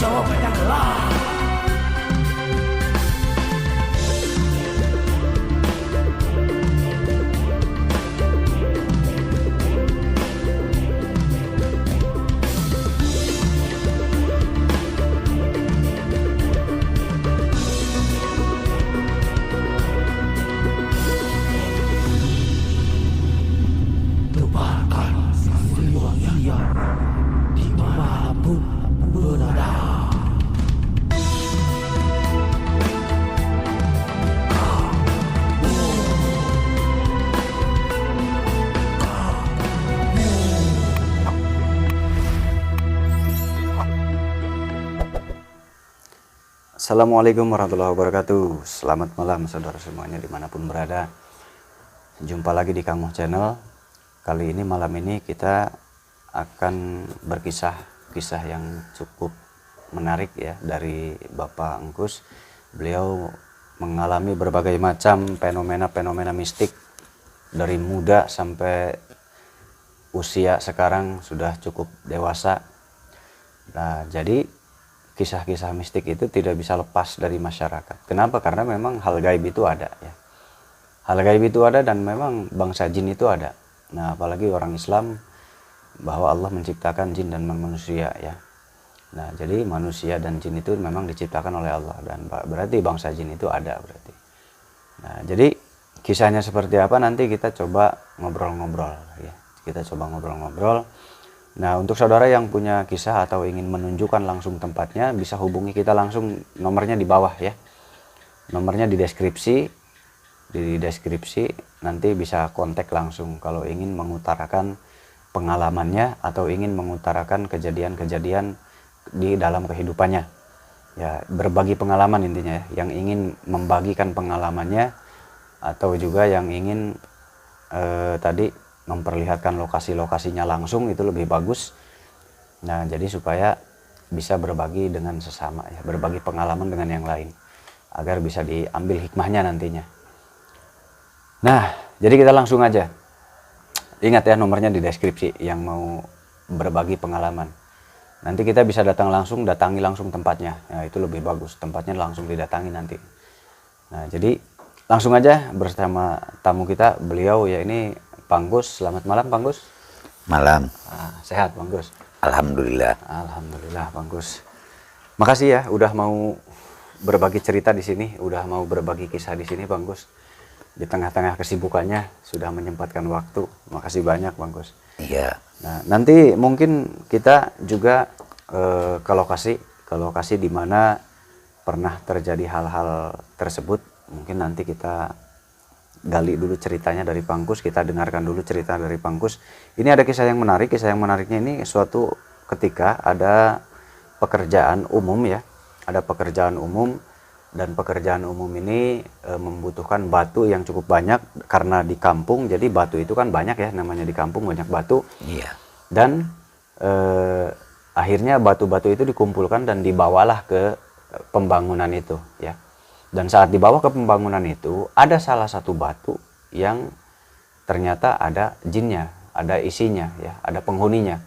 jawabannya adalah tebarkan riwayat dimanapun berada. Assalamualaikum warahmatullahi wabarakatuh. Selamat malam saudara semuanya dimanapun berada. Jumpa lagi di Kang Moh Channel. Kali ini malam ini kita akan berkisah yang cukup menarik ya dari Bapak Engkus. Beliau mengalami berbagai macam fenomena mistik dari muda sampai usia sekarang sudah cukup dewasa. Nah, jadi kisah-kisah mistik itu tidak bisa lepas dari masyarakat. Kenapa? Karena memang hal gaib itu ada ya. Hal gaib itu ada dan memang bangsa jin itu ada. Nah, apalagi orang Islam bahwa Allah menciptakan jin dan manusia ya. Nah, jadi manusia dan jin itu memang diciptakan oleh Allah dan berarti bangsa jin itu ada berarti. Nah, jadi kisahnya seperti apa nanti kita coba ngobrol-ngobrol ya. Kita coba ngobrol-ngobrol. Nah, untuk saudara yang punya kisah atau ingin menunjukkan langsung tempatnya, bisa hubungi kita langsung, nomornya di bawah ya. Nomornya di deskripsi. Di deskripsi nanti bisa kontak langsung kalau ingin mengutarakan pengalamannya atau ingin mengutarakan kejadian-kejadian di dalam kehidupannya. Ya, berbagi pengalaman intinya ya, yang ingin membagikan pengalamannya atau juga yang ingin tadi memperlihatkan lokasi-lokasinya langsung itu lebih bagus. Nah, jadi supaya bisa berbagi dengan sesama ya, berbagi pengalaman dengan yang lain agar bisa diambil hikmahnya nantinya. Nah, jadi kita langsung aja. Ingat ya, nomornya di deskripsi yang mau berbagi pengalaman. Nanti kita bisa datangi langsung tempatnya. Ya, itu lebih bagus, tempatnya langsung didatangi nanti. Nah, jadi langsung aja bersama tamu kita, beliau ya ini Bang Gus. Selamat malam Bang Gus. Malam. Sehat Bang Gus? Alhamdulillah. Alhamdulillah Bang Gus. Makasih ya udah mau berbagi cerita di sini, udah mau berbagi kisah di sini Bang Gus. Di tengah-tengah kesibukannya sudah menyempatkan waktu. Makasih banyak Bang Gus. Iya. Nah, nanti mungkin kita juga ke lokasi di mana pernah terjadi hal-hal tersebut. Mungkin nanti kita gali dulu ceritanya dari Bang Gus, kita dengarkan dulu cerita dari Bang Gus. Ini ada kisah yang menarik. Kisah yang menariknya ini suatu ketika ada pekerjaan umum ya. Ada pekerjaan umum dan pekerjaan umum ini membutuhkan batu yang cukup banyak karena di kampung. Jadi batu itu kan banyak ya, namanya di kampung banyak batu. Iya. Dan akhirnya batu-batu itu dikumpulkan dan dibawalah ke pembangunan itu ya. Dan saat dibawa ke pembangunan itu, ada salah satu batu yang ternyata ada jinnya, ada isinya, ya, ada penghuninya.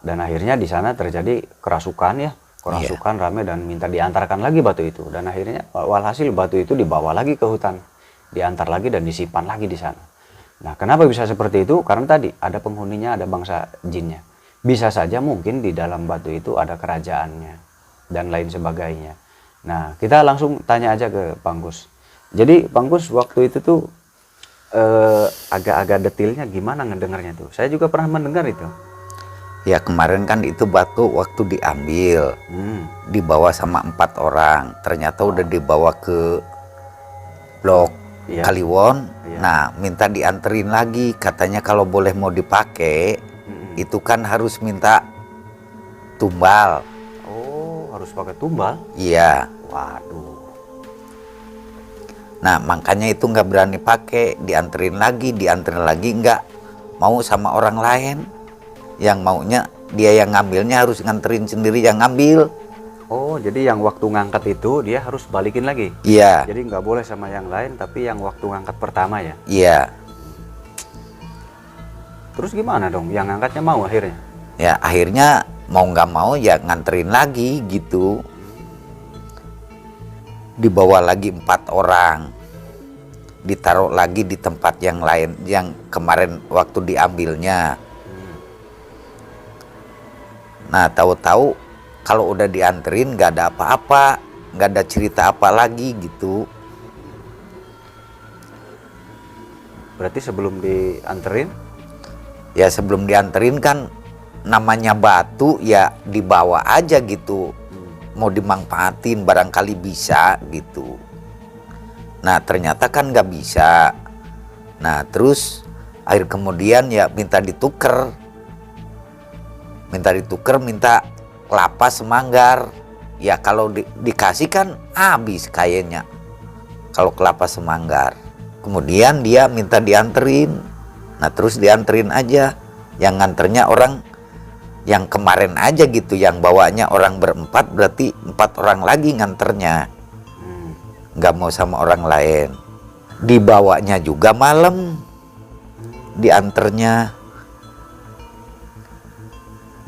Dan akhirnya di sana terjadi kerasukan ya, kerasukan rame dan minta diantarkan lagi batu itu. Dan akhirnya walhasil batu itu dibawa lagi ke hutan, diantar lagi dan disimpan lagi di sana. Nah, kenapa bisa seperti itu? Karena tadi ada penghuninya, ada bangsa jinnya. Bisa saja mungkin di dalam batu itu ada kerajaannya dan lain sebagainya. Nah, kita langsung tanya aja ke Bang Gus. Jadi Bang Gus waktu itu tuh agak-agak detailnya gimana ngedengarnya tuh? Saya juga pernah mendengar itu. Ya kemarin kan itu batu waktu diambil, dibawa sama 4 orang. Ternyata udah dibawa ke blok Kaliwon. Nah, minta dianterin lagi. Katanya kalau boleh mau dipakai, itu kan harus minta tumbal. Oh, harus pakai tumbal? Iya. Waduh. Nah, makanya itu nggak berani pakai, dianterin lagi nggak mau sama orang lain. Yang maunya dia yang ngambilnya harus nganterin sendiri yang ngambil. Oh, jadi yang waktu ngangkat itu dia harus balikin lagi? Iya. Jadi nggak boleh sama yang lain, tapi yang waktu ngangkat pertama ya? Iya. Terus gimana dong? Yang ngangkatnya mau akhirnya? Ya, akhirnya mau nggak mau ya nganterin lagi gitu. Dibawa lagi 4 orang, ditaruh lagi di tempat yang lain yang kemarin waktu diambilnya. Nah tahu-tahu kalau udah dianterin nggak ada apa-apa, nggak ada cerita apa lagi gitu. Berarti sebelum dianterin? Ya sebelum dianterin kan namanya batu ya dibawa aja gitu. Mau dimanfaatin barangkali bisa gitu. Nah ternyata kan nggak bisa. Nah terus akhir kemudian ya minta dituker. Minta kelapa semanggar. Ya kalau dikasih kan habis kayaknya kalau kelapa semanggar. Kemudian dia minta dianterin. Nah terus dianterin aja. Yang nganternya orang yang kemarin aja gitu, yang bawanya orang berempat, berarti 4 orang lagi nganternya. Nggak mau sama orang lain. Dibawanya juga malam, dianternya.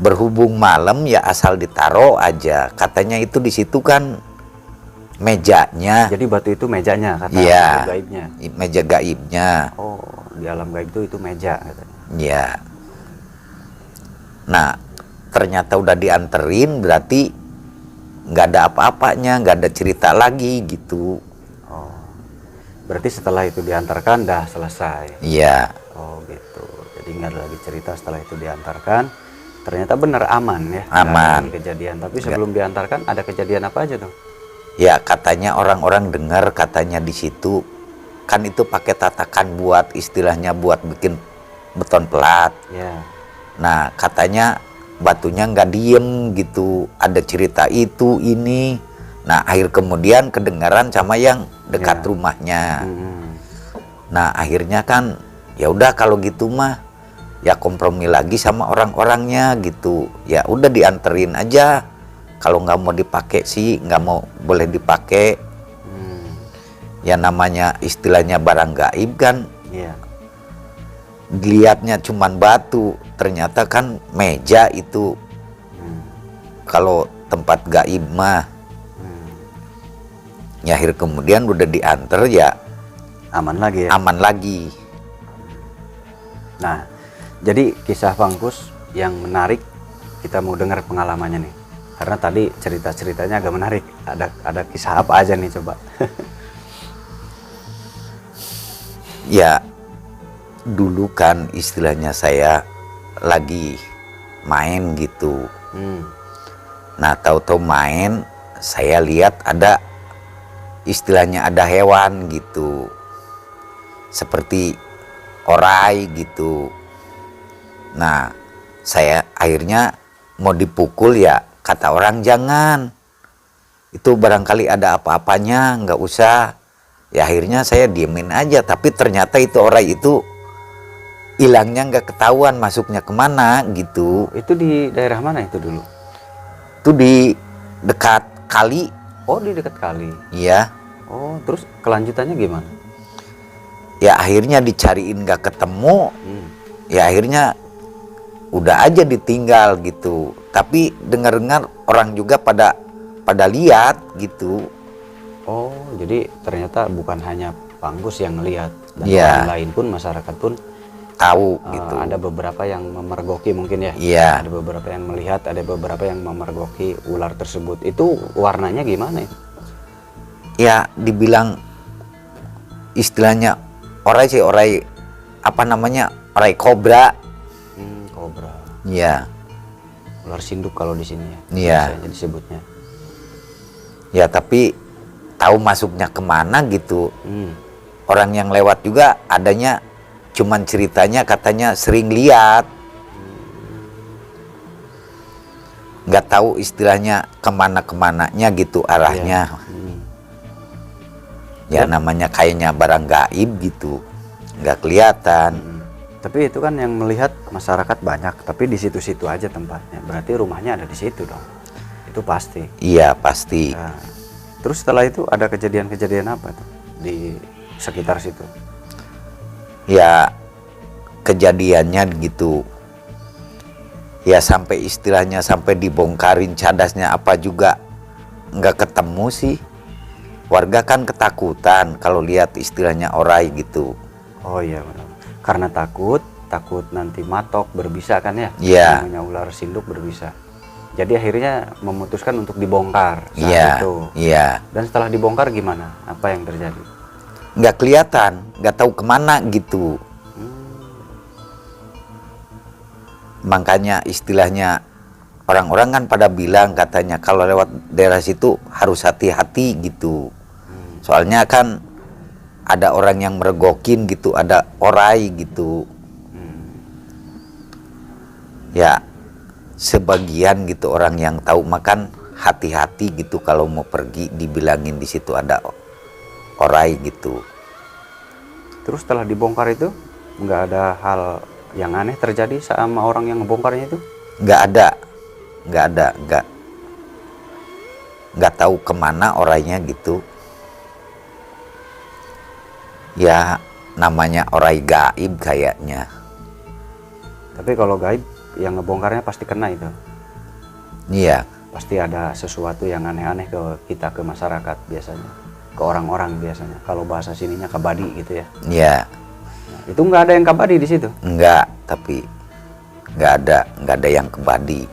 Berhubung malam ya asal ditaro aja. Katanya itu di situ kan mejanya. Jadi batu itu mejanya, kata ya, meja gaibnya. Meja gaibnya. Oh, di alam gaib itu meja katanya. Ya. Nah, ternyata udah dianterin, berarti nggak ada apa-apanya, nggak ada cerita lagi gitu. Oh, berarti setelah itu diantarkan dah selesai. Iya. Oh gitu. Jadi nggak ada lagi cerita setelah itu diantarkan. Ternyata benar aman ya. Aman. Nggak ada kejadian. Tapi sebelum diantarkan ada kejadian apa aja tuh? Ya katanya orang-orang dengar katanya di situ kan itu pakai tatakan buat istilahnya buat bikin beton pelat. Ya. Nah katanya batunya nggak diem gitu, ada cerita itu ini. Nah akhir kemudian kedengaran sama yang dekat rumahnya. Nah akhirnya kan ya udah kalau gitu mah ya kompromi lagi sama orang-orangnya gitu. Ya udah dianterin aja. Kalau nggak mau dipakai sih nggak mau, boleh dipakai. Ya namanya istilahnya barang gaib kan. Iya. Dilihatnya cuman batu, ternyata kan meja itu. Kalau tempat gaib mah. Ya akhir kemudian udah diantar ya Aman lagi ya. aman lagi. Nah, jadi kisah Pangkus yang menarik, kita mau dengar pengalamannya nih. Karena tadi cerita-ceritanya agak menarik. Ada kisah apa aja nih coba? Ya dulu kan istilahnya saya lagi main gitu. Nah tahu-tahu main, saya lihat ada istilahnya ada hewan gitu. Seperti orai gitu. Nah saya akhirnya mau dipukul ya kata orang jangan. Itu barangkali ada apa-apanya, nggak usah. Ya akhirnya saya diemin aja, tapi ternyata itu orai itu hilangnya nggak ketahuan masuknya kemana gitu. Itu di daerah mana itu dulu? Itu di dekat kali. Oh, di dekat kali. Iya. Oh, terus kelanjutannya gimana? Ya akhirnya dicariin nggak ketemu. Ya akhirnya udah aja ditinggal gitu. Tapi dengar-dengar orang juga pada lihat gitu. Oh, jadi ternyata bukan hanya Pangkus yang ngelihat, dan Iya. orang lain pun, masyarakat pun Tahu gitu. ada beberapa yang memergoki mungkin ya. Iya. Ada beberapa yang melihat, ada beberapa yang memergoki ular tersebut. Itu warnanya gimana ya? Ya dibilang istilahnya orai sih, orai apa namanya, orai kobra. Kobra. Iya. Ular sinduk kalau di sini ya. Iya. Biasanya disebutnya. Ya tapi tahu masuknya kemana gitu. Orang yang lewat juga adanya cuman ceritanya katanya sering lihat. Nggak tahu istilahnya kemana-kemananya gitu arahnya. Ya namanya kayaknya barang gaib gitu, nggak kelihatan. Tapi itu kan yang melihat masyarakat banyak, tapi di situ-situ aja tempatnya. Berarti rumahnya ada di situ dong. Itu pasti. Iya pasti. Nah, terus setelah itu ada kejadian-kejadian apa tuh di sekitar situ? Ya kejadiannya gitu. Ya sampai istilahnya sampai dibongkarin cadasnya apa juga nggak ketemu sih. Warga kan ketakutan kalau lihat istilahnya orai gitu. Oh iya benar. Karena takut nanti matok berbisa kan ya? Iya. Namanya ular sinduk berbisa. Jadi akhirnya memutuskan untuk dibongkar saat Iya. itu. Iya. Dan setelah dibongkar gimana? Apa yang terjadi? Nggak kelihatan, nggak tahu kemana gitu. Makanya istilahnya orang-orang kan pada bilang katanya kalau lewat daerah situ harus hati-hati gitu. Soalnya kan ada orang yang meregokin gitu, ada orai gitu. Ya sebagian gitu orang yang tahu makan hati-hati gitu kalau mau pergi dibilangin di situ ada orai gitu. Terus setelah dibongkar itu nggak ada hal yang aneh terjadi sama orang yang ngebongkarnya itu? Nggak ada, nggak tahu kemana orainya gitu. Ya namanya orai gaib kayaknya. Tapi kalau gaib yang ngebongkarnya pasti kena itu. Iya. Pasti ada sesuatu yang aneh-aneh ke kita, ke masyarakat biasanya, ke orang-orang biasanya. Kalau bahasa sininya kabadi gitu ya. Iya. Nah, itu nggak ada yang kabadi di situ. Enggak, tapi nggak ada yang kebadi.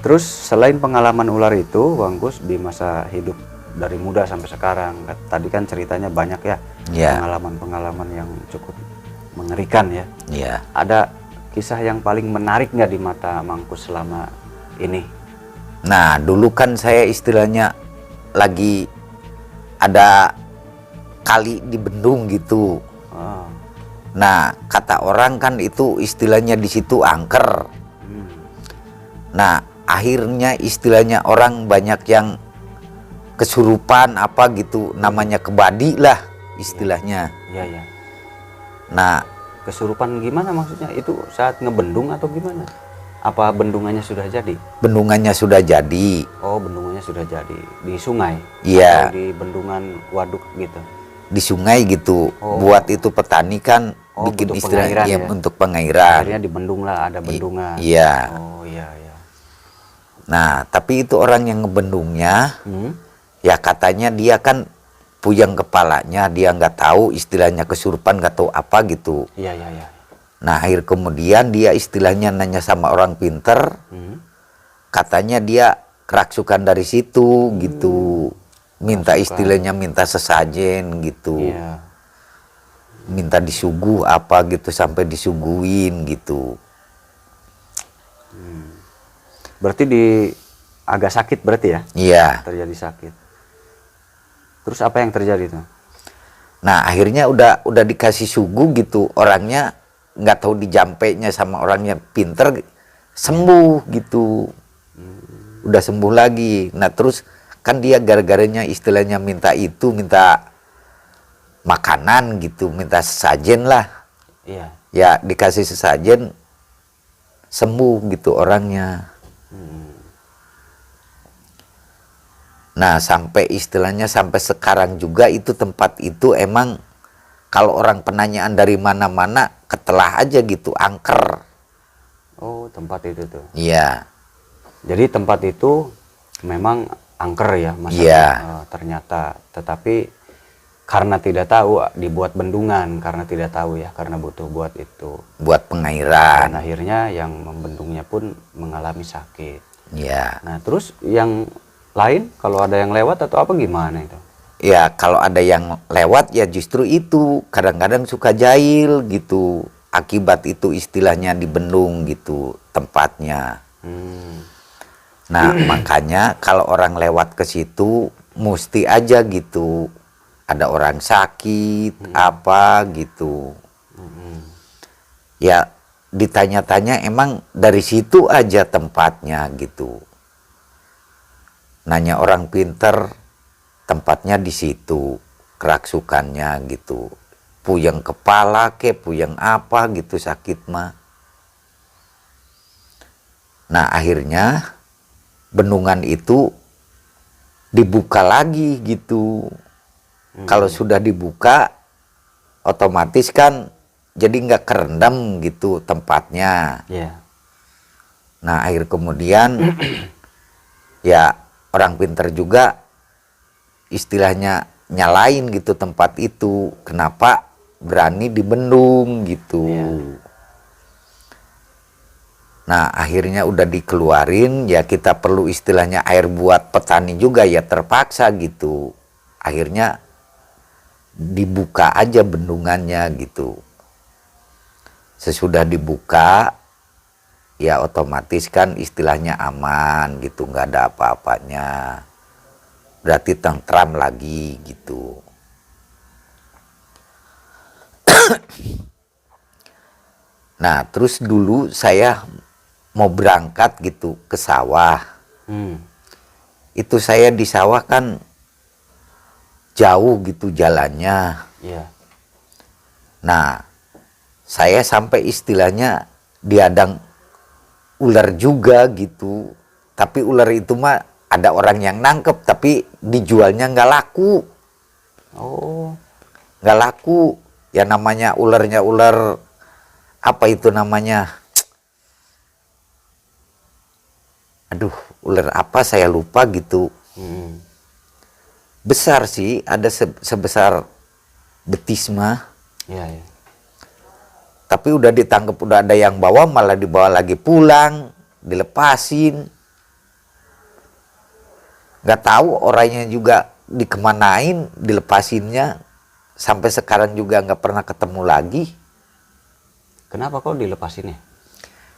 Terus selain pengalaman ular itu, Bang Gus di masa hidup dari muda sampai sekarang, tadi kan ceritanya banyak ya, Iya. pengalaman-pengalaman yang cukup mengerikan ya. Iya. Ada kisah yang paling menarik nggak di mata Mangkus selama ini? Nah, dulu kan saya istilahnya lagi ada kali di bendung gitu. Oh. Nah, kata orang kan itu istilahnya di situ angker. Nah, akhirnya istilahnya orang banyak yang kesurupan apa gitu, namanya kebadi lah istilahnya. Iya, iya. Nah, Kesurupan gimana maksudnya? Itu saat ngebendung atau gimana? Apa bendungannya sudah jadi? bendungannya sudah jadi. Oh, bendungannya sudah jadi di sungai? Iya. Atau di bendungan waduk gitu? Di sungai gitu. Oh. Buat itu petani kan Oh, bikin untuk istilah pengairan ya, ya? untuk pengairan. Akhirnya di bendung lah, ada bendungan. Iya. Oh, iya, iya. Nah, tapi itu orang yang ngebendungnya, Hmm? ya katanya dia kan puyeng kepalanya, dia nggak tahu istilahnya kesurupan, nggak tahu apa gitu. Iya, iya, iya. Nah, akhir kemudian dia istilahnya nanya sama orang pinter, katanya dia keraksukan dari situ gitu, minta istilahnya minta sesajen gitu, Iya. minta disuguh apa gitu sampai disuguhin gitu. Berarti agak sakit berarti ya? Iya. Terjadi sakit. Terus apa yang terjadi tuh? Nah, akhirnya udah dikasih suguh gitu, orangnya nggak tahu dijampainya sama orangnya pinter, sembuh gitu, udah sembuh lagi. Nah, terus kan dia gara-garanya istilahnya minta makanan gitu, minta sesajen lah. Iya. Ya dikasih sesajen, sembuh gitu orangnya. Nah, sampai istilahnya sampai sekarang juga itu tempat itu emang kalau orang penanyaan dari mana-mana ketelah aja gitu, angker. Oh, tempat itu tuh. Iya. Jadi tempat itu memang angker ya, Iya. ternyata. Tetapi karena tidak tahu dibuat bendungan, karena tidak tahu ya, karena butuh buat itu. Buat Dan pengairan. akhirnya yang membendungnya pun mengalami sakit. Iya. Nah, terus yang lain kalau ada yang lewat atau apa gimana itu? Ya kalau ada yang lewat ya justru itu kadang-kadang suka jahil gitu. Akibat itu istilahnya dibendung gitu tempatnya. Nah, makanya kalau orang lewat ke situ mesti aja gitu. Ada orang sakit apa gitu. Ya ditanya-tanya emang dari situ aja tempatnya gitu. Nanya orang pinter, tempatnya di situ, keraksukannya gitu. Puyeng kepala ke, puyeng apa gitu sakit mah. Nah, akhirnya bendungan itu dibuka lagi gitu. Kalau sudah dibuka, otomatis kan jadi nggak kerendam gitu tempatnya. Iya. Nah, akhir kemudian ya orang pinter juga istilahnya nyalain gitu tempat itu. Kenapa berani dibendung gitu. Nah, akhirnya udah dikeluarin, ya kita perlu istilahnya air buat petani juga, ya terpaksa gitu. Akhirnya dibuka aja bendungannya gitu. Sesudah dibuka, ya otomatis kan istilahnya aman gitu, nggak ada apa-apanya. Berarti tentram lagi gitu. Nah, terus dulu saya mau berangkat gitu ke sawah. Itu saya di sawah kan jauh gitu jalannya. Nah, saya sampai istilahnya diadang ular juga gitu. Tapi ular itu mah ada orang yang nangkep, tapi dijualnya nggak laku. Nggak laku. Ya namanya ularnya ular, apa itu namanya? Aduh, ular apa saya lupa gitu. Besar sih, ada sebesar betis mah. Tapi udah ditangkap, udah ada yang bawa, malah dibawa lagi pulang, dilepasin. Nggak tahu orangnya juga dikemanain, dilepasinnya. Sampai sekarang juga nggak pernah ketemu lagi. Kenapa kok dilepasinnya?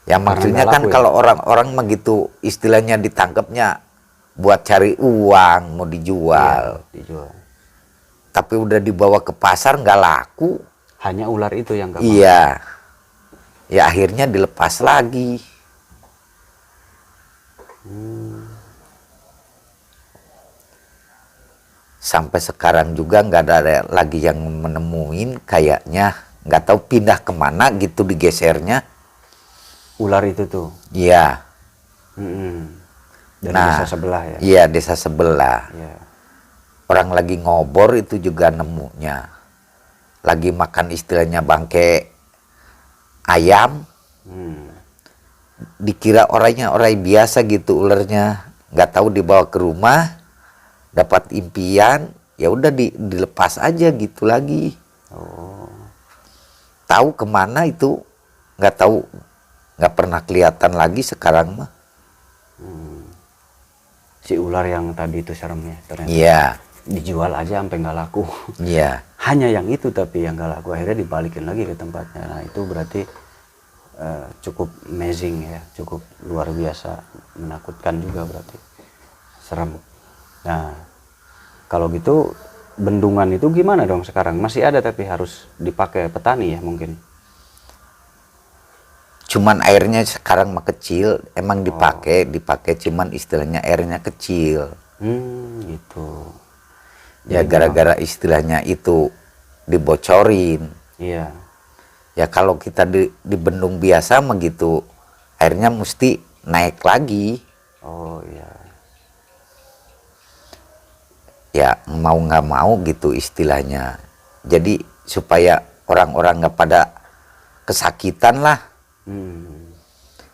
Ya maksudnya kan kalau orang-orang begitu istilahnya ditangkapnya buat cari uang, mau dijual. Dijual. Tapi udah dibawa ke pasar nggak laku. Hanya ular itu yang nggak mau. Iya. Ya akhirnya dilepas lagi. Sampai sekarang juga nggak ada lagi yang menemuin, kayaknya nggak tahu pindah kemana gitu digesernya. Ular itu tuh. Iya. Dari desa sebelah ya. Iya, desa sebelah. Iya. Orang lagi ngobor itu juga nemunya. Lagi makan istilahnya bangke ayam. Dikira orangnya orang biasa gitu ularnya. Nggak tahu dibawa ke rumah. Dapat impian, ya udah dilepas aja gitu lagi. Tahu kemana itu nggak tahu, nggak pernah kelihatan lagi sekarang mah. Si ular yang tadi itu seremnya ternyata. Iya. Dijual aja sampai nggak laku. Iya. Hanya yang itu tapi yang nggak laku, akhirnya dibalikin lagi ke tempatnya. Nah itu berarti cukup amazing ya, cukup luar biasa, menakutkan juga berarti, serem. Nah, kalau gitu bendungan itu gimana dong sekarang? Masih ada tapi harus dipakai petani ya mungkin? Cuman airnya sekarang mah kecil, emang dipakai cuman istilahnya airnya kecil. Gitu. Ya gara-gara istilahnya itu dibocorin. Iya. Ya kalau kita di bendung biasa mah gitu, airnya mesti naik lagi. Oh iya. Ya mau nggak mau gitu istilahnya. Jadi supaya orang-orang nggak pada kesakitan lah.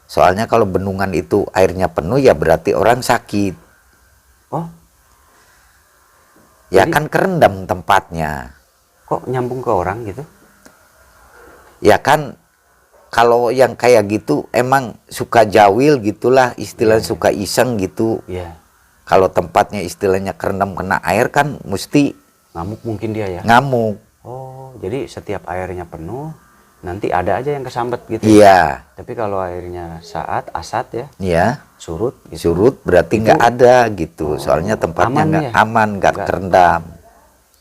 Soalnya kalau bendungan itu airnya penuh ya berarti orang sakit. Ya jadi, kan kerendam tempatnya. Kok nyambung ke orang gitu? Ya kan kalau yang kayak gitu emang suka jawil gitulah, istilahnya suka iseng gitu. Kalau tempatnya istilahnya kerendam kena air kan mesti ngamuk mungkin dia ya? Ngamuk. Oh, jadi setiap airnya penuh, nanti ada aja yang kesambet gitu? Iya. Tapi kalau airnya asat ya? Iya. Surut gitu. Surut berarti nggak ada gitu. Soalnya tempatnya nggak aman, nggak terendam.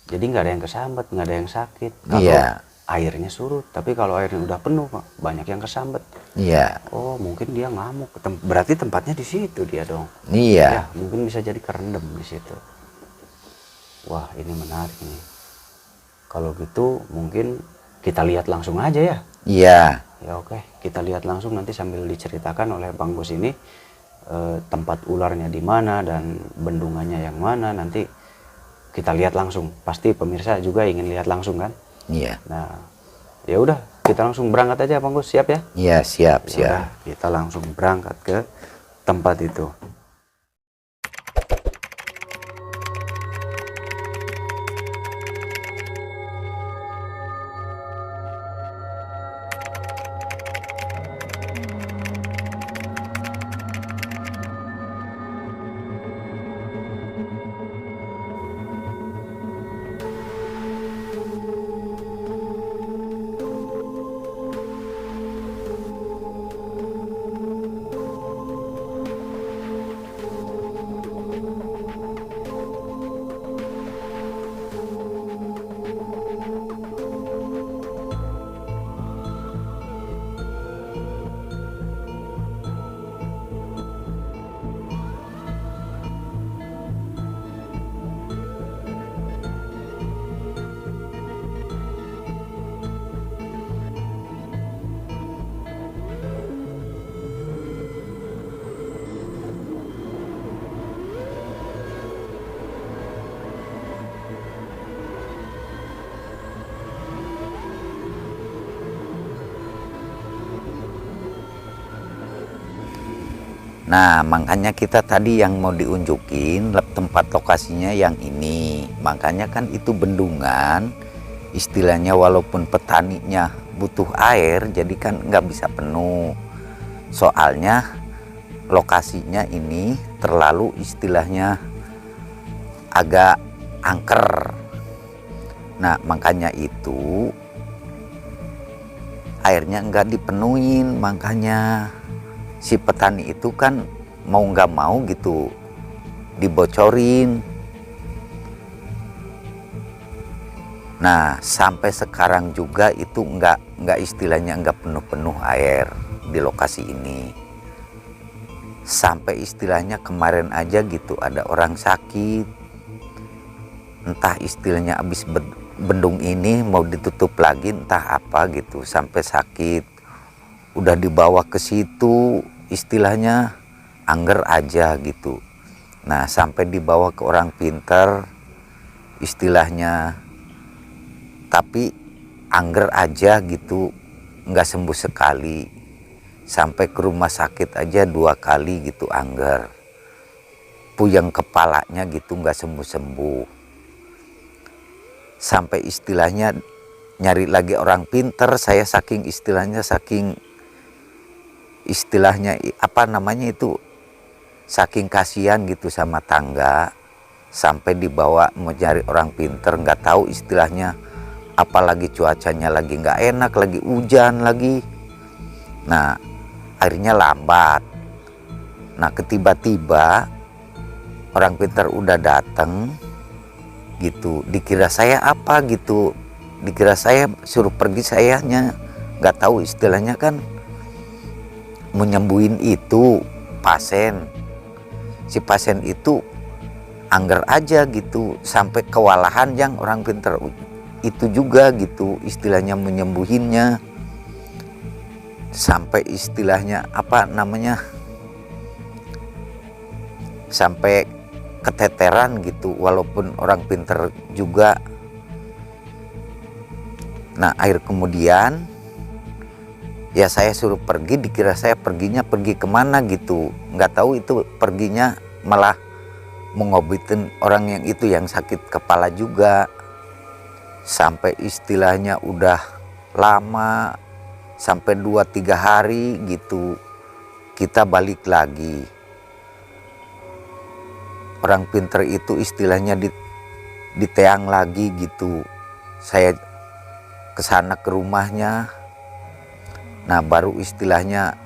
Jadi nggak ada yang kesambet, nggak ada yang sakit. Iya. Airnya surut, tapi kalau airnya udah penuh, banyak yang kesambet. Iya. Oh, mungkin dia ngamuk. Berarti tempatnya di situ dia dong. Iya. Ya, mungkin bisa jadi kerendam di situ. Wah, ini menarik nih. Kalau gitu, mungkin kita lihat langsung aja ya. Iya. Ya oke, kita lihat langsung nanti sambil diceritakan oleh Bang Bos ini tempat ularnya di mana dan bendungannya yang mana. Nanti kita lihat langsung. Pasti pemirsa juga ingin lihat langsung kan? Iya. Nah, ya udah kita langsung berangkat aja Bang Gus, siap ya? Iya, siap, Ya siap. udah, kita langsung berangkat ke tempat itu. Nah, makanya kita tadi yang mau diunjukin tempat lokasinya yang ini. Makanya kan itu bendungan, istilahnya walaupun petaninya butuh air, jadi kan nggak bisa penuh. Soalnya lokasinya ini terlalu istilahnya agak angker. Nah, makanya itu airnya nggak dipenuhin, makanya si petani itu kan mau nggak mau gitu dibocorin. Nah, sampai sekarang juga itu nggak istilahnya nggak penuh-penuh air di lokasi ini. Sampai istilahnya kemarin aja gitu ada orang sakit, entah istilahnya habis bendung ini mau ditutup lagi entah apa gitu, sampai sakit. Udah dibawa ke situ istilahnya angger aja gitu. Nah, sampai dibawa ke orang pinter istilahnya, tapi angger aja gitu, nggak sembuh sekali. Sampai ke rumah sakit aja 2 kali gitu angger, puyeng kepalanya gitu, nggak sembuh-sembuh. Sampai istilahnya nyari lagi orang pinter, saya saking apa namanya itu, saking kasihan gitu sama tangga, sampai dibawa mau cari orang pinter, nggak tahu istilahnya apalagi cuacanya lagi nggak enak, lagi hujan lagi. Nah, akhirnya lambat. Nah, tiba-tiba orang pinter udah datang gitu, dikira saya apa gitu, dikira saya suruh pergi, sayanya nggak tahu istilahnya kan menyembuhin itu pasien. Si pasien itu angger aja gitu, sampai kewalahan yang orang pinter itu juga gitu istilahnya menyembuhinnya. Sampai istilahnya apa namanya, sampai keteteran gitu walaupun orang pinter juga. Nah, akhir kemudian ya saya suruh pergi, dikira saya perginya pergi kemana gitu, nggak tahu itu perginya malah mengobatin orang yang itu yang sakit kepala juga. Sampai istilahnya udah lama, sampai 2-3 hari gitu kita balik lagi. Orang pinter itu istilahnya diteang lagi gitu, saya kesana ke rumahnya. Nah, baru istilahnya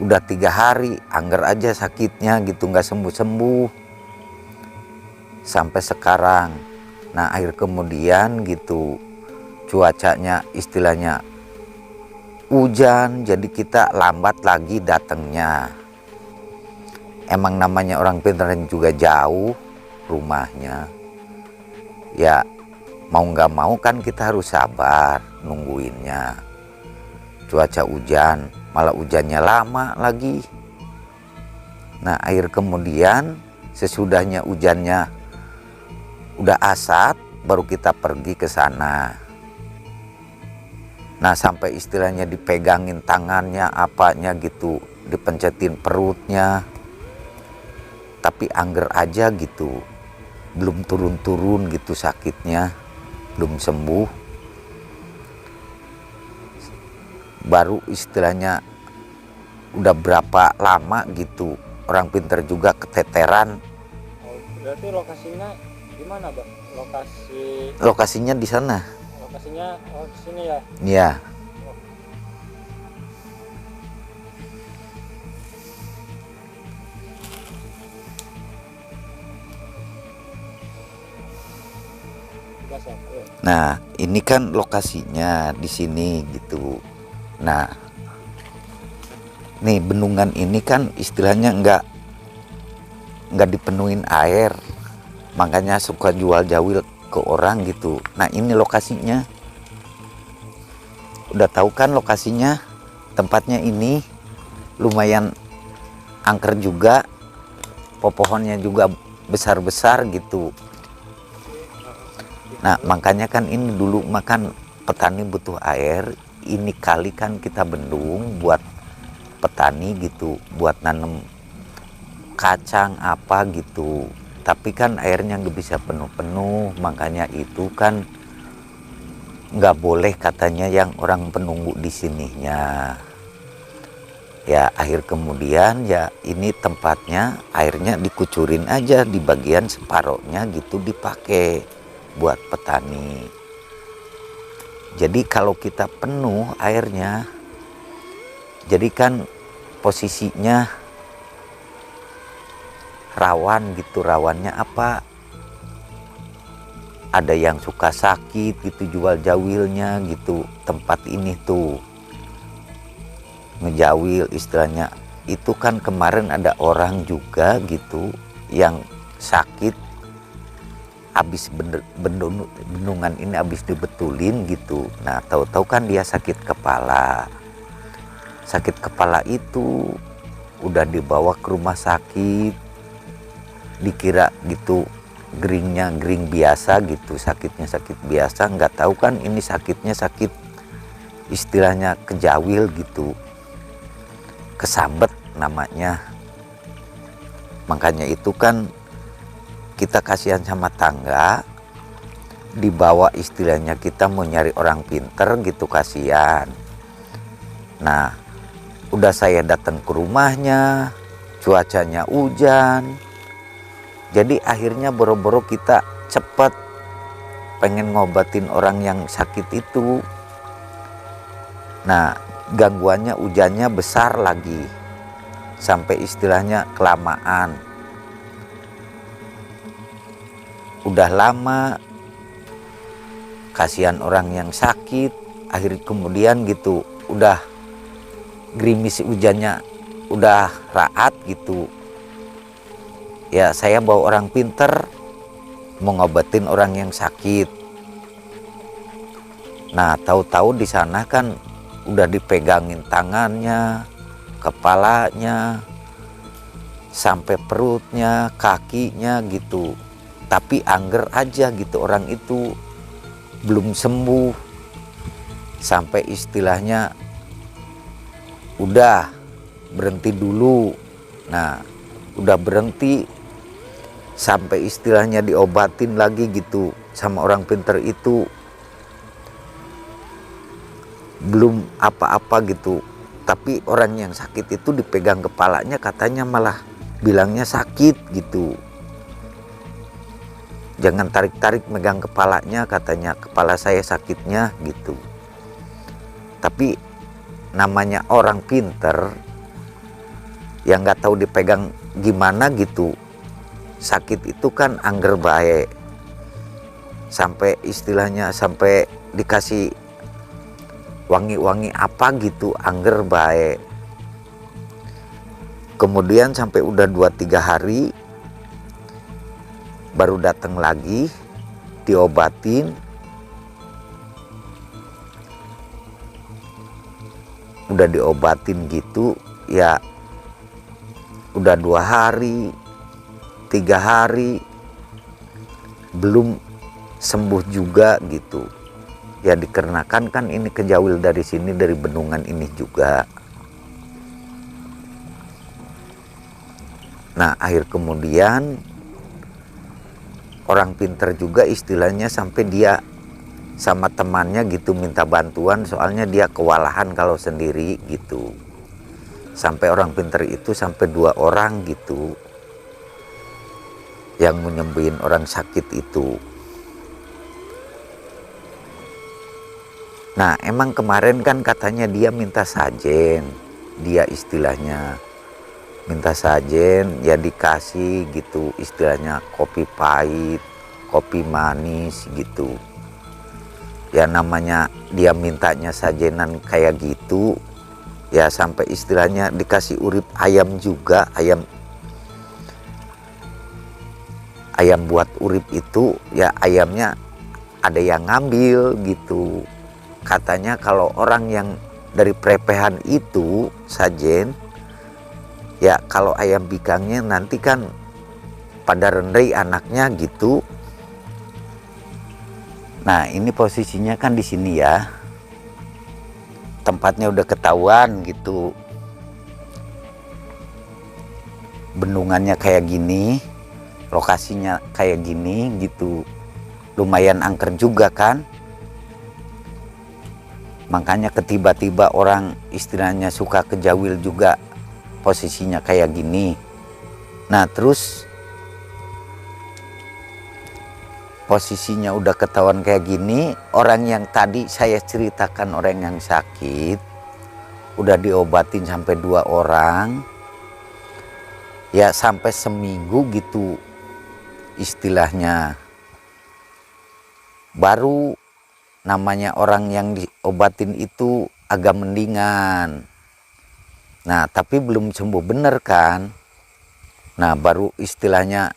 udah 3 hari angger aja sakitnya gitu, nggak sembuh-sembuh sampai sekarang. Nah, akhir kemudian gitu cuacanya istilahnya hujan, jadi kita lambat lagi datangnya. Emang namanya orang pintar juga jauh rumahnya, ya mau nggak mau kan kita harus sabar nungguinnya. Cuaca hujan, malah hujannya lama lagi. Nah, akhir kemudian sesudahnya hujannya udah asat, baru kita pergi ke sana. Nah sampai istilahnya dipegangin tangannya apanya gitu, dipencetin perutnya, tapi angger aja gitu, belum turun-turun gitu sakitnya, belum sembuh. Baru istilahnya udah berapa lama gitu, orang pinter juga keteteran. Oh, berarti lokasinya di mana, Bang? Lokasinya di sana. Lokasinya di sini ya. Iya. Nah, ini kan lokasinya di sini gitu. Nah, nih bendungan ini kan istilahnya nggak dipenuhin air, makanya suka jual jawil ke orang gitu. Nah, ini lokasinya. Udah tahu kan lokasinya? Tempatnya ini lumayan angker juga, pohonnya juga besar-besar gitu. Nah makanya kan ini dulu makan petani butuh air, ini kali kan kita bendung buat petani gitu, buat nanam kacang apa gitu. Tapi kan airnya nggak bisa penuh-penuh, makanya itu kan nggak boleh katanya yang orang penunggu di sininya. Ya akhir kemudian ya ini tempatnya airnya dikucurin aja di bagian separohnya gitu dipakai buat petani. Jadi kalau kita penuh airnya, jadi kan posisinya rawan gitu. Rawannya apa? Ada yang suka sakit gitu jual jawilnya gitu. Tempat ini tuh ngejawil istilahnya. Itu kan kemarin ada orang juga gitu yang sakit, habis bendungan ini habis dibetulin gitu. Nah tahu-tahu kan dia sakit kepala. Sakit kepala itu udah dibawa ke rumah sakit, dikira gitu geringnya gering biasa gitu, sakitnya sakit biasa, nggak tahu kan ini sakitnya sakit istilahnya kejawil gitu, kesambet namanya. Makanya itu kan kita kasihan sama tangga, dibawa istilahnya kita mau nyari orang pinter gitu, kasihan. Nah udah saya datang ke rumahnya, cuacanya hujan, jadi akhirnya boro-boro kita cepet pengen ngobatin orang yang sakit itu. Nah gangguannya hujannya besar lagi, sampai istilahnya kelamaan. Udah lama, kasihan orang yang sakit. Akhir kemudian gitu, udah gerimis hujannya, udah raat gitu. Ya saya bawa orang pinter mau ngobatin orang yang sakit. Nah tahu-tahu di sana kan udah dipegangin tangannya, kepalanya, sampai perutnya, kakinya gitu. Tapi angger aja gitu, orang itu belum sembuh. Sampai istilahnya udah berhenti dulu. Nah udah berhenti, sampai istilahnya diobatin lagi gitu sama orang pinter itu, belum apa-apa gitu. Tapi orang yang sakit itu dipegang kepalanya, katanya malah bilangnya sakit gitu. Jangan tarik-tarik megang kepalanya, katanya kepala saya sakitnya gitu. Tapi namanya orang pinter yang nggak tahu dipegang gimana gitu, sakit itu kan angger bae. Sampai istilahnya sampai dikasih wangi-wangi apa gitu, angger bae. Kemudian sampai udah 2-3 hari baru datang lagi, diobatin. Udah diobatin gitu ya, udah 2 hari 3 hari belum sembuh juga gitu. Ya dikarenakan kan ini kejauh dari sini, dari bendungan ini juga. Nah akhir kemudian orang pinter juga istilahnya, sampai dia sama temannya gitu minta bantuan, soalnya dia kewalahan kalau sendiri gitu. Sampai orang pinter itu sampai 2 orang gitu yang menyembuhin orang sakit itu. Nah emang kemarin kan katanya dia minta sajen, dia istilahnya minta sajen, ya dikasih gitu, istilahnya kopi pahit, kopi manis gitu. Ya namanya dia mintanya sajenan kayak gitu, ya sampai istilahnya dikasih urip ayam juga, ayam buat urip itu, ya ayamnya ada yang ngambil gitu. Katanya kalau orang yang dari prepehan itu sajen, ya kalau ayam bikangnya nanti kan pada rendai anaknya gitu. Nah ini posisinya kan di sini ya, tempatnya udah ketahuan gitu, bendungannya kayak gini, lokasinya kayak gini gitu, lumayan angker juga kan. Makanya ketiba-tiba orang istilahnya suka kejawil juga, posisinya kayak gini. Nah terus posisinya udah ketahuan kayak gini, orang yang tadi saya ceritakan, orang yang sakit udah diobatin sampai 2 orang, ya sampai seminggu gitu istilahnya, baru namanya orang yang diobatin itu agak mendingan. Nah tapi belum sembuh bener kan. Nah baru istilahnya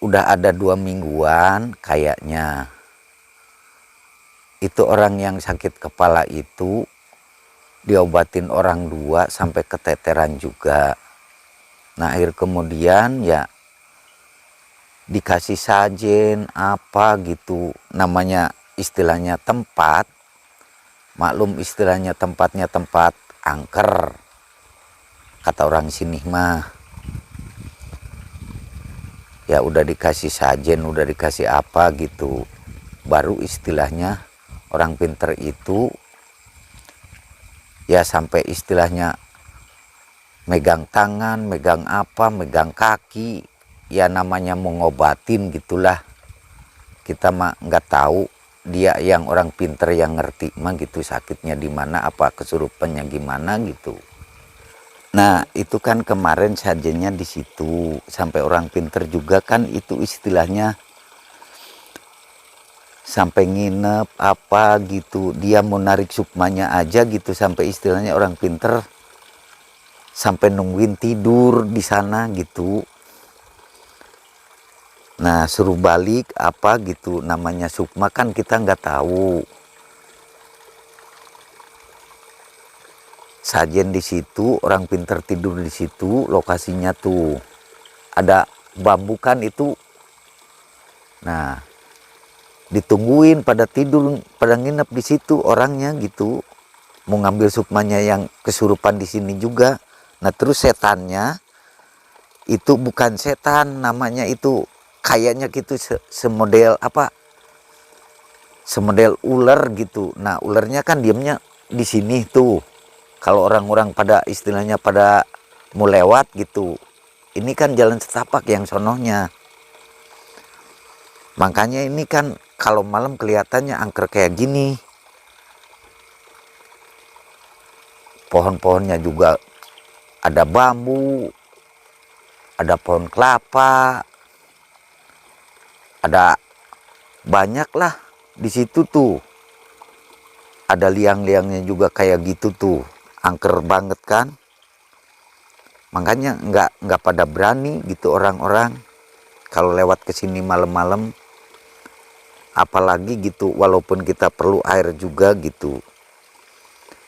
udah ada 2 mingguan kayaknya. Itu orang yang sakit kepala itu diobatin orang 2 sampai keteteran juga. Nah akhir kemudian ya dikasih sajen apa gitu, namanya istilahnya tempat, maklum istilahnya tempatnya tempat angker kata orang sini mah. Ya udah dikasih sajen, udah dikasih apa gitu, baru istilahnya orang pinter itu ya sampai istilahnya megang tangan, megang apa, megang kaki, ya namanya mau ngobatin gitulah. Kita mah nggak tahu, dia yang orang pinter yang ngerti mah gitu, sakitnya di mana, apa kesurupannya gimana gitu. Nah itu kan kemarin sajennya di situ, sampai orang pinter juga kan itu istilahnya sampai nginep apa gitu, dia mau narik sukmanya aja gitu, sampai istilahnya orang pinter sampai nungguin tidur di sana gitu. Nah suruh balik apa gitu, namanya sukma kan kita nggak tahu. Sajen di situ, orang pinter tidur di situ, lokasinya tuh ada bambu kan itu. Nah ditungguin pada tidur, pada nginep di situ orangnya gitu, mau ngambil sukmanya yang kesurupan di sini juga. Nah terus setannya itu bukan setan, namanya itu kayaknya gitu semodel apa, semodel ular gitu. Nah ularnya kan diamnya di sini tuh, kalau orang-orang pada istilahnya pada mau lewat gitu, ini kan jalan setapak yang sonohnya. Makanya ini kan kalau malam kelihatannya angker kayak gini. Pohon-pohonnya juga ada bambu, ada pohon kelapa, ada banyak lah di situ tuh. Ada liang-liangnya juga kayak gitu tuh, angker banget kan. Makanya nggak pada berani gitu orang-orang kalau lewat ke sini malam-malam, apalagi gitu walaupun kita perlu air juga gitu.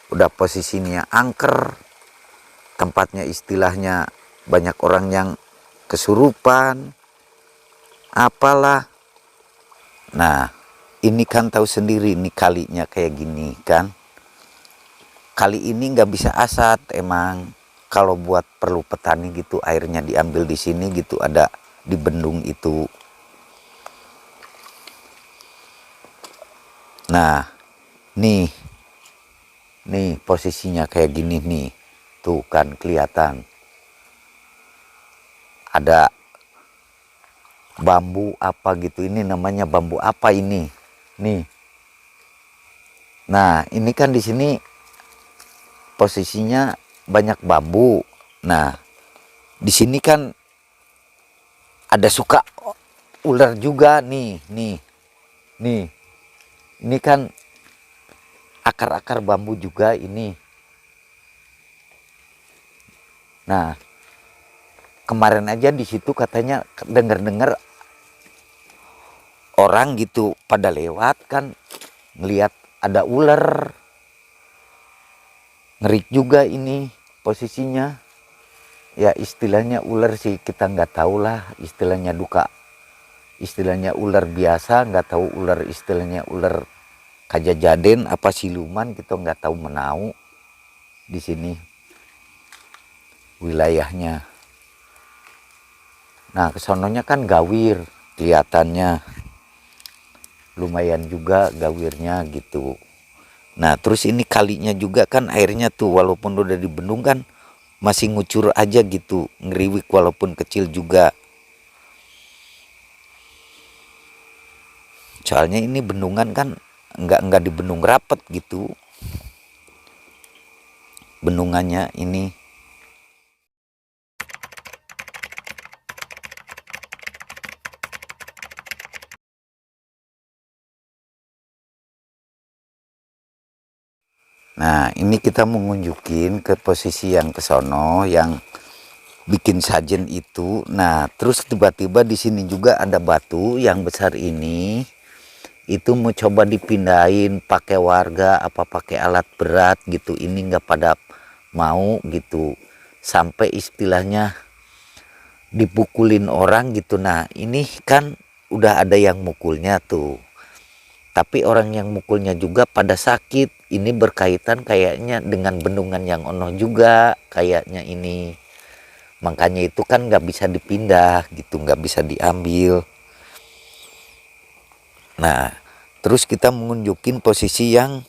Udah posisinya angker, tempatnya istilahnya banyak orang yang kesurupan apalah. Nah ini kan tahu sendiri nih kalinya kayak gini kan. Kali ini nggak bisa asat emang. Kalau buat perlu petani gitu airnya diambil di sini gitu, ada di bendung itu. Nah, nih posisinya kayak gini nih, tuh kan kelihatan. Ada bambu apa gitu, ini namanya bambu apa ini, nih. Nah, ini kan di sini posisinya banyak bambu. Nah, di sini kan ada suka ular juga nih. Ini kan akar-akar bambu juga ini. Nah, kemarin aja di situ katanya dengar-dengar orang gitu pada lewat kan ngelihat ada ular. Ngeri juga ini posisinya. Ya istilahnya ular sih kita nggak tahu lah, istilahnya duka. Istilahnya ular biasa, nggak tahu ular istilahnya ular kajajaden apa siluman, kita nggak tahu menau di sini wilayahnya. Nah kesononya kan gawir kelihatannya, lumayan juga gawirnya gitu. Nah terus ini kalinya juga kan airnya tuh walaupun udah dibendung kan masih ngucur aja gitu, ngeriwik walaupun kecil juga. Soalnya ini bendungan kan nggak dibendung rapet gitu bendungannya ini. Nah ini kita mau ngunjukin ke posisi yang kesono yang bikin sajen itu. Nah terus tiba-tiba di sini juga ada batu yang besar ini, itu mau coba dipindahin pakai warga apa pakai alat berat gitu, ini nggak pada mau gitu, sampai istilahnya dipukulin orang gitu. Nah ini kan udah ada yang mukulnya tuh, tapi orang yang mukulnya juga pada sakit. Ini berkaitan kayaknya dengan bendungan yang ono juga kayaknya ini, makanya itu kan nggak bisa dipindah gitu, nggak bisa diambil. Nah terus kita menunjukin posisi yang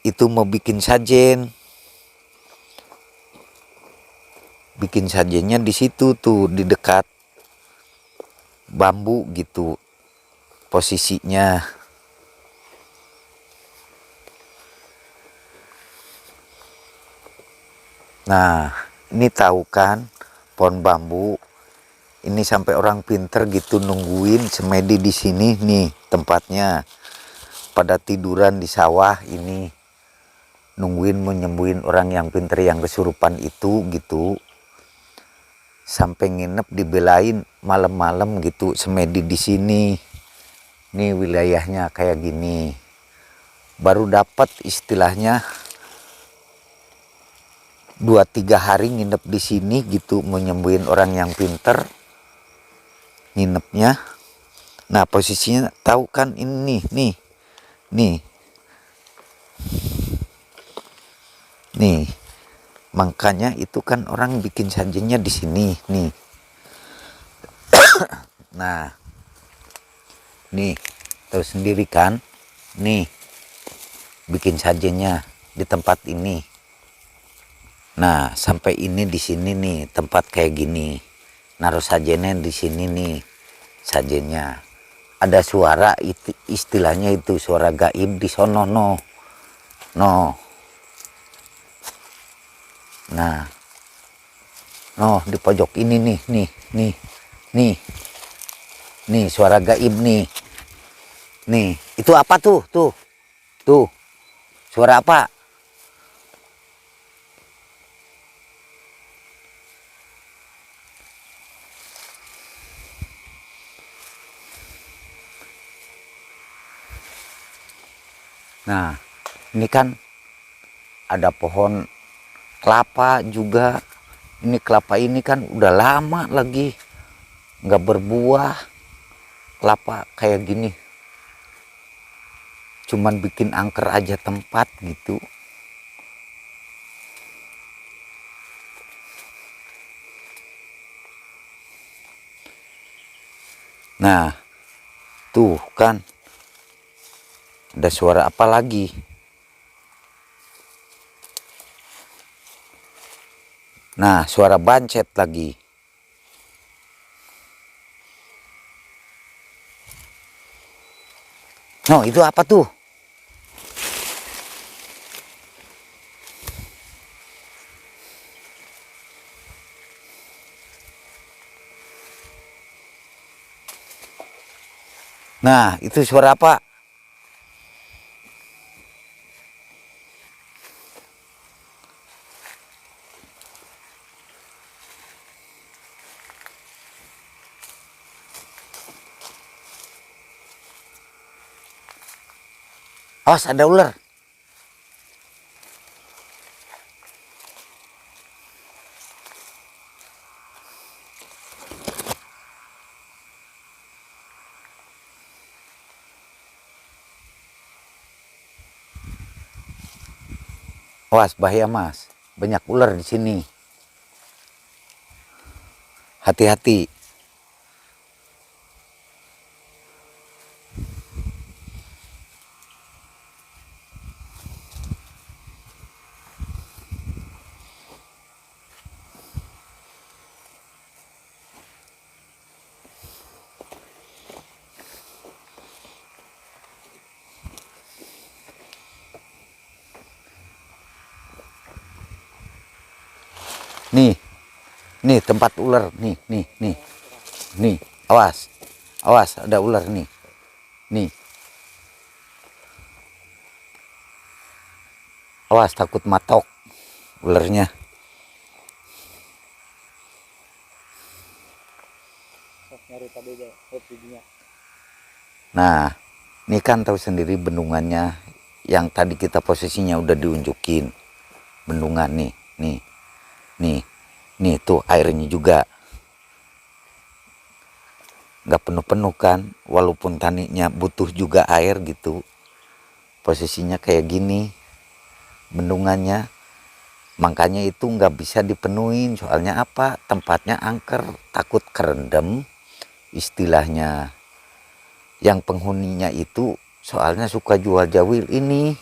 itu mau bikin sajen. Bikin sajennya di situ tuh di dekat bambu gitu posisinya. Nah ini tahu kan pohon bambu ini sampai orang pinter gitu nungguin semedi di sini nih tempatnya, pada tiduran di sawah ini nungguin mau nyembuhin orang yang pinter yang kesurupan itu gitu, sampai nginep dibelain malam-malam gitu semedi di sini. Nih wilayahnya kayak gini, baru dapat istilahnya 2-3 hari nginep di sini gitu, mau nyembuhin orang yang pinter nginepnya. Nah posisinya tahu kan ini nih makanya itu kan orang bikin sajennya di sini nih. Nah nih tahu sendiri kan, nih bikin sajennya di tempat ini. Nah sampai ini di sini nih tempat kayak gini, naruh sajennya di sini nih sajennya. Ada suara itu, istilahnya itu suara gaib di sono no. Nah di pojok ini nih suara gaib nih. Itu apa tuh suara apa? Nah ini kan ada pohon kelapa juga. Ini kelapa ini kan udah lama lagi nggak berbuah kelapa kayak gini. cuman bikin angker aja tempat gitu. Nah, tuh kan ada suara apa lagi? Nah, suara bancet lagi. No, itu apa tuh? Nah, itu suara apa? Awas, ada ular. Awas, bahaya Mas. Banyak ular di sini. Hati-hati. Nih tempat ular, nih, awas, ada ular nih, awas takut matok ularnya. Nyari tadi deh, videonya. Nah, ini kan tahu sendiri bendungannya yang tadi kita posisinya udah diunjukin, bendungan nih tuh airnya juga nggak penuh-penuh kan, walaupun taninya butuh juga air gitu. Posisinya kayak gini bendungannya, makanya itu nggak bisa dipenuhin. Soalnya apa? Tempatnya angker, takut kerendam istilahnya. Yang penghuninya itu soalnya suka jual jawil ini,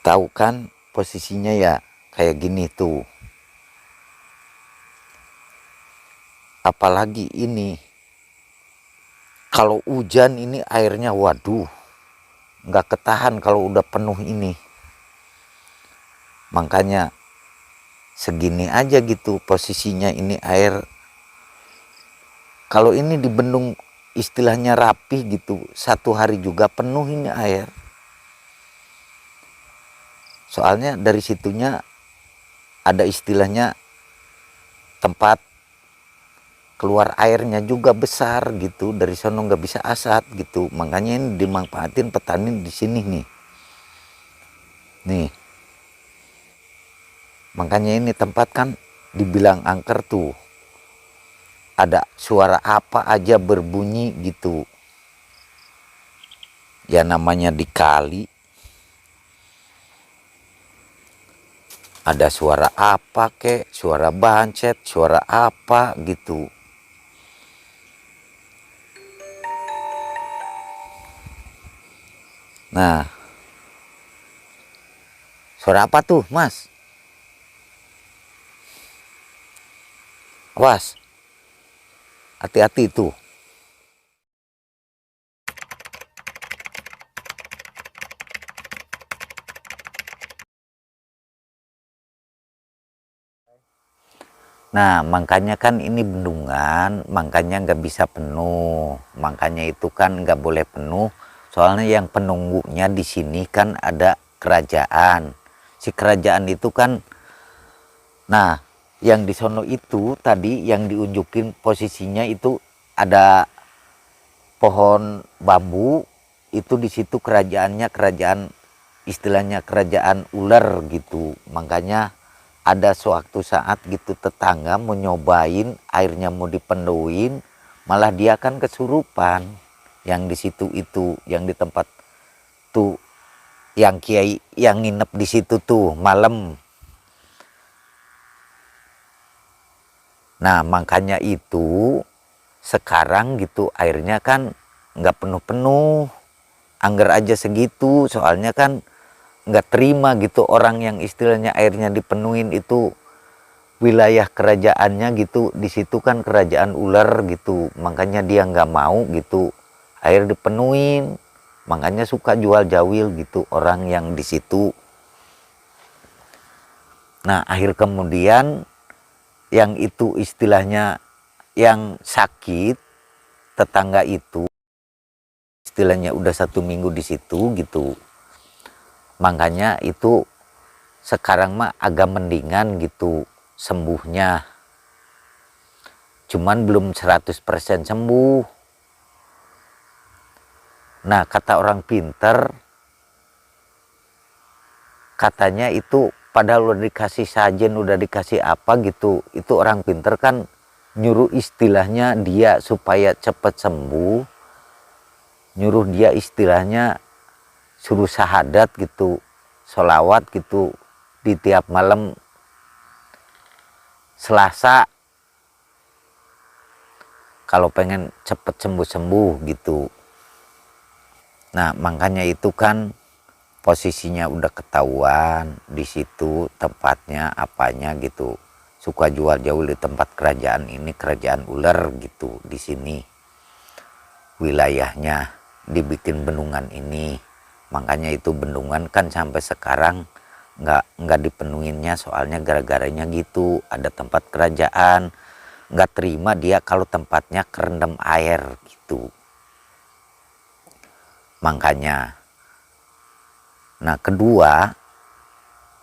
tahu kan posisinya ya kayak gini tuh. Apalagi ini kalau hujan ini airnya, waduh, nggak ketahan kalau udah penuh ini. Makanya segini aja gitu posisinya ini air. Kalau ini dibendung istilahnya rapih gitu, 1 hari juga penuh ini air. Soalnya dari situnya ada istilahnya tempat keluar airnya juga besar gitu, dari sono nggak bisa asat gitu. Makanya ini dimanfaatin petani di sini nih. Makanya ini tempat kan dibilang angker tuh. Ada suara apa aja berbunyi gitu. Ya namanya di kali. Ada suara apa kek, suara bancet, suara apa gitu. Nah, suara apa tuh, Mas? Awas, hati-hati tuh. Nah, makanya kan ini bendungan, makanya nggak bisa penuh. Makanya itu kan nggak boleh penuh. Soalnya yang penunggunya di sini kan ada kerajaan. Si kerajaan itu kan, nah, yang di sono itu tadi yang diunjukin posisinya itu ada pohon bambu. Itu di situ kerajaannya, kerajaan istilahnya kerajaan ular gitu. Makanya ada suatu saat gitu tetangga mau nyobain airnya mau dipenuhin, malah dia kan kesurupan. yang di situ itu, yang di tempat tuh, yang kiai yang nginep di situ tuh malam. Nah makanya itu sekarang gitu airnya kan nggak penuh-penuh, angger aja segitu, soalnya kan nggak terima gitu orang yang istilahnya airnya dipenuhin itu wilayah kerajaannya gitu, di situ kan kerajaan ular gitu, makanya dia nggak mau gitu air dipenuhin, makanya suka jual jawil gitu orang yang di situ. Nah akhir kemudian yang itu istilahnya yang sakit tetangga itu istilahnya udah 1 minggu di situ gitu, makanya itu sekarang mah agak mendingan gitu sembuhnya, cuman belum 100% sembuh. Nah kata orang pinter, katanya itu padahal udah dikasih sajen, udah dikasih apa gitu, itu orang pinter kan nyuruh istilahnya dia supaya cepat sembuh, nyuruh dia istilahnya suruh syahadat gitu, sholawat gitu di tiap malam Selasa kalau pengen cepet sembuh-sembuh gitu. Nah makanya itu kan posisinya udah ketahuan di situ tempatnya apanya gitu, suka jual jauh di tempat kerajaan ini, kerajaan ular gitu, di sini wilayahnya dibikin bendungan ini, makanya itu bendungan kan sampai sekarang nggak dipenuhinnya, soalnya gara-garanya gitu ada tempat kerajaan nggak terima dia kalau tempatnya kerendam air gitu, makanya. Nah kedua,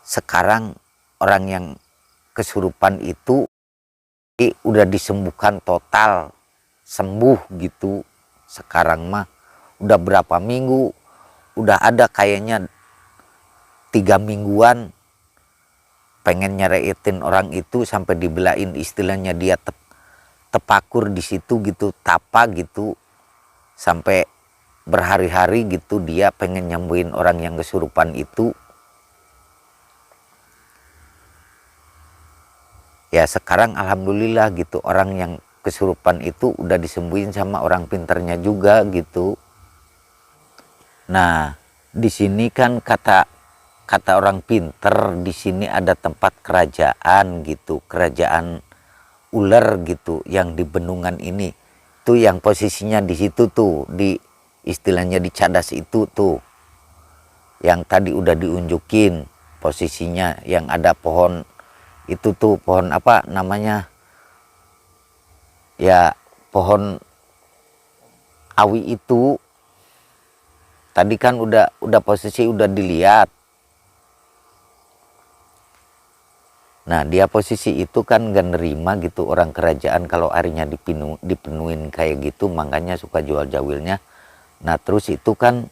sekarang orang yang kesurupan itu udah disembuhkan total, sembuh gitu, sekarang mah udah berapa minggu, udah ada kayaknya 3 mingguan pengen nyeraitin orang itu sampai dibelain istilahnya dia tepakur di situ gitu, tapa gitu, sampai berhari-hari gitu dia pengen nyembuhin orang yang kesurupan itu. Ya sekarang alhamdulillah gitu orang yang kesurupan itu udah disembuhin sama orang pinternya juga gitu. Nah di sini kan kata orang pinter, di sini ada tempat kerajaan gitu, kerajaan ular gitu yang di bendungan ini tuh, yang posisinya di situ tuh, di istilahnya di cadas itu tuh, yang tadi udah diunjukin posisinya, yang ada pohon itu tuh, pohon apa namanya ya, pohon awi itu tadi kan udah posisi udah dilihat. Nah dia posisi itu kan gak nerima gitu orang kerajaan kalau airnya dipenuhin kayak gitu, makanya suka jual jawilnya. Nah terus itu kan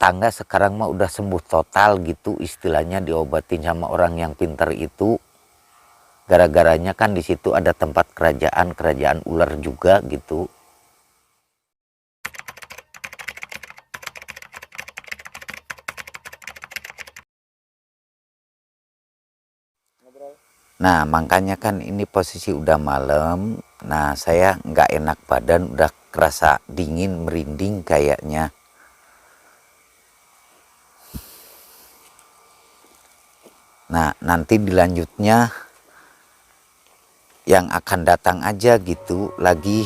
tangga sekarang mah udah sembuh total gitu, istilahnya diobatin sama orang yang pintar itu. Gara-garanya kan di situ ada tempat kerajaan ular juga gitu. Nah makanya kan ini posisi udah malam. Nah saya nggak enak badan, udah kerasa dingin, merinding kayaknya. Nah nanti dilanjutnya yang akan datang aja gitu lagi.